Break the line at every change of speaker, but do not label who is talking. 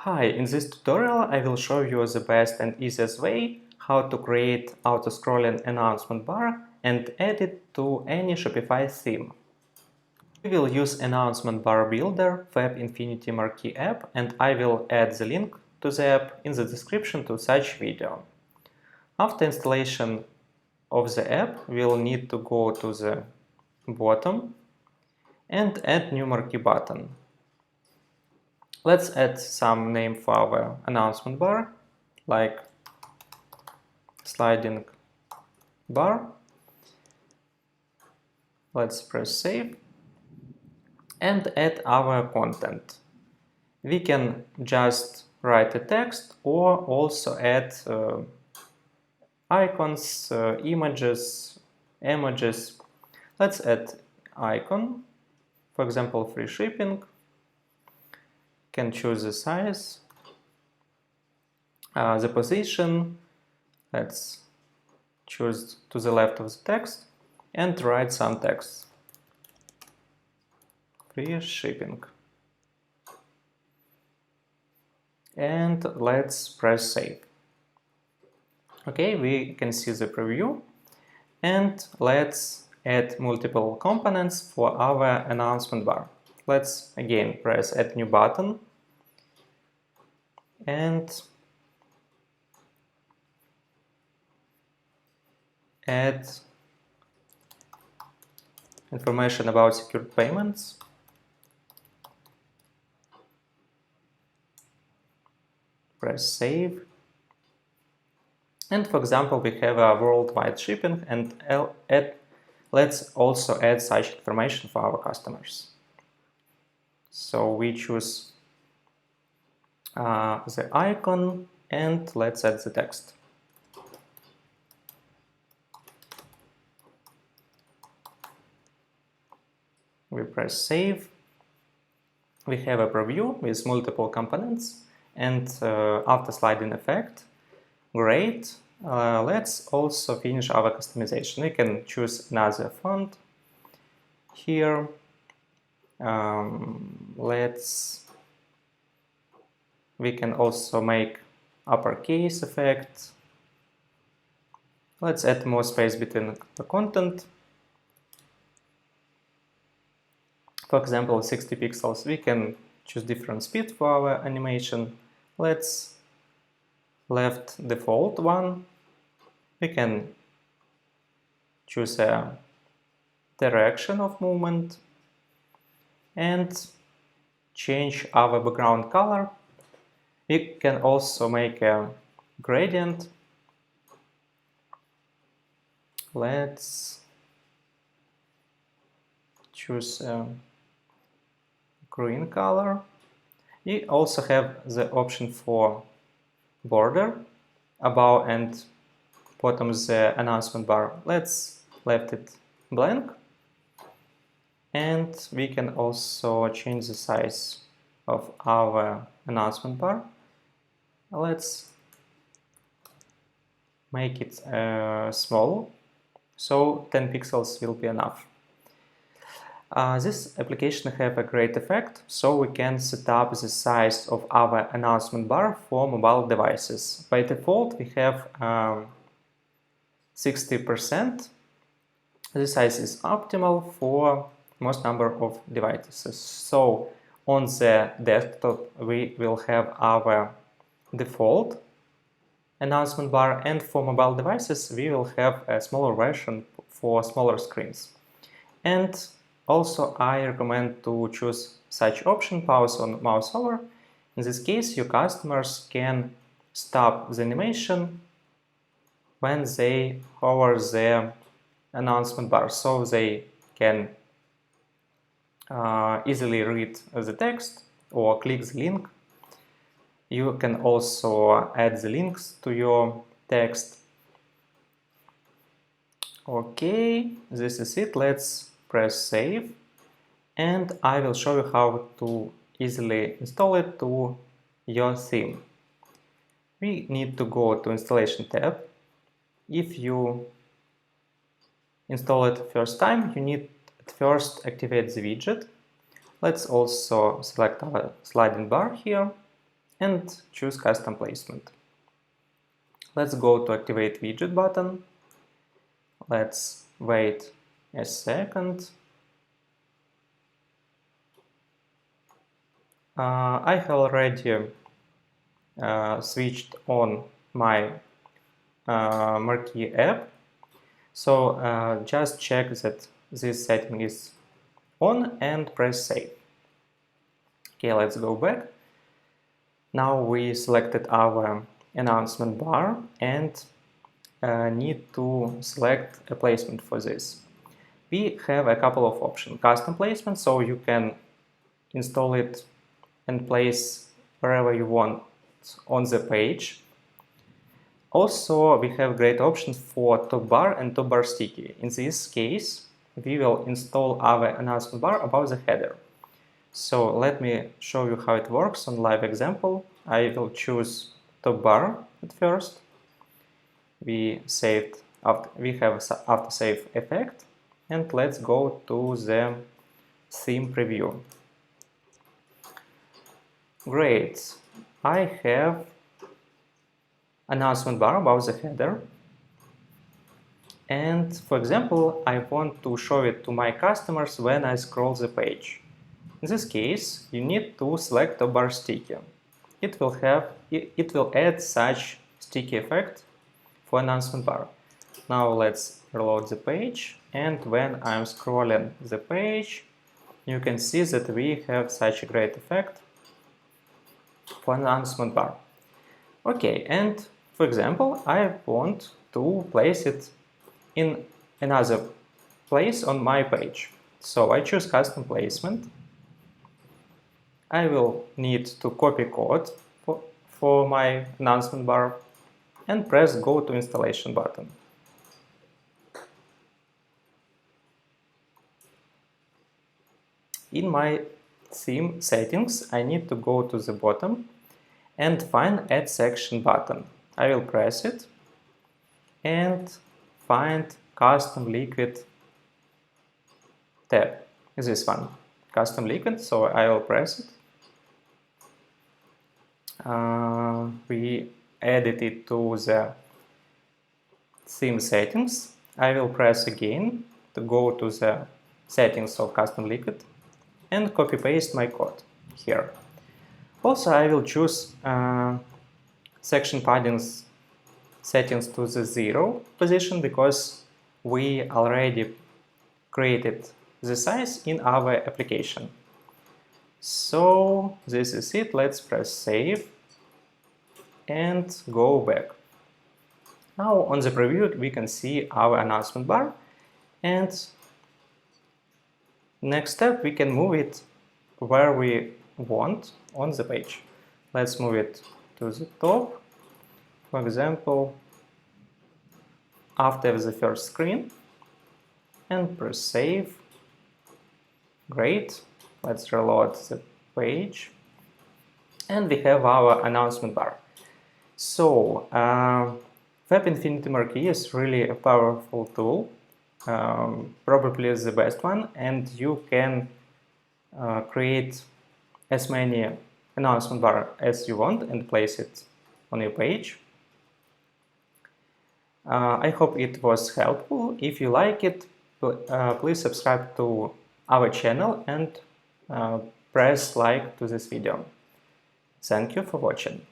Hi, in this tutorial I will show you the best and easiest way how to create auto-scrolling announcement bar and add it to any Shopify theme. We will use announcement bar builder Web Infinity Marquee app, and I will add the link to the app in the description to such video. After installation of the app, we'll need to go to the bottom and add new marquee button. Let's add some name for our announcement bar, like sliding bar. Let's press save and add our content. We can just write a text or also add icons, images, emojis. Let's add icon, for example, free shipping. Can choose the size, the position. Let's choose to the left of the text and write some text. Free shipping. And let's press save. Okay, we can see the preview, and let's add multiple components for our announcement bar. Let's again press add new button and add information about secured payments. Press save. And for example, we have a worldwide shipping, and let's also add such information for our customers. So we choose the icon and let's add the text. We press save. We have a preview with multiple components, and after sliding effect, great. Let's also finish our customization. We can choose another font here. We can also make uppercase effect. Let's add more space between the content. For example, 60 pixels. We can choose different speed for our animation. Let's left default one. We can choose a direction of movement and change our background color. We can also make a gradient. Let's choose a green color. We also have the option for border above and bottom the announcement bar. Let's left it blank, and we can also change the size of our announcement bar. Let's make it small, so 10 pixels will be enough. This application have a great effect, so we can set up the size of our announcement bar for mobile devices. By default, we have 60%. The size is optimal for most number of devices. So on the desktop, we will have our default announcement bar, and for mobile devices, we will have a smaller version for smaller screens. And also, I recommend to choose such option, pause on mouse over. In this case, your customers can stop the animation when they hover the announcement bar, so they can easily read the text or click the link. You can also add the links to your text. Okay, this is it. Let's press save, and I will show you how to easily install it to your theme. We need to go to installation tab. If you install it first time, you need at first activate the widget. Let's also select our sliding bar here and choose custom placement. Let's go to activate widget button. Let's wait a second. I have already switched on my marquee app, so just check that this setting is on and press save. Okay, let's go back. Now we selected our announcement bar and need to select a placement for this. We have a couple of options. Custom placement, so you can install it and place wherever you want on the page. Also, we have great options for top bar and top bar sticky. In this case, we will install our announcement bar above the header. So let me show you how it works on live example. I will choose top bar at first. We have after save effect, and let's go to the theme preview. Great. I have announcement bar above the header, and for example, I want to show it to my customers when I scroll the page. In this case, you need to select top bar sticky. It will add such sticky effect for announcement bar. Now let's reload the page, and when I'm scrolling the page, you can see that we have such a great effect for announcement bar. Okay, and for example, I want to place it in another place on my page. So I choose custom placement. I will need to copy code for my announcement bar and press go to installation button. In my theme settings, I need to go to the bottom and find add section button. I will press it and find custom liquid tab. This one, custom liquid, so I will press it. We added it to the theme settings. I will press again to go to the settings of custom liquid and copy paste my code here. Also, I will choose section paddings settings to the 0 position because we already created the size in our application. So this is it. Let's press save and go back. Now on the preview we can see our announcement bar, and next step we can move it where we want on the page. Let's move it to the top, for example after the first screen, and press save. Great. Let's reload the page, and we have our announcement bar. So Web Infinity Marquee is really a powerful tool, probably the best one, and you can create as many announcement bar as you want and place it on your page. I hope it was helpful. If you like it, please subscribe to our channel and press like to this video. Thank you for watching.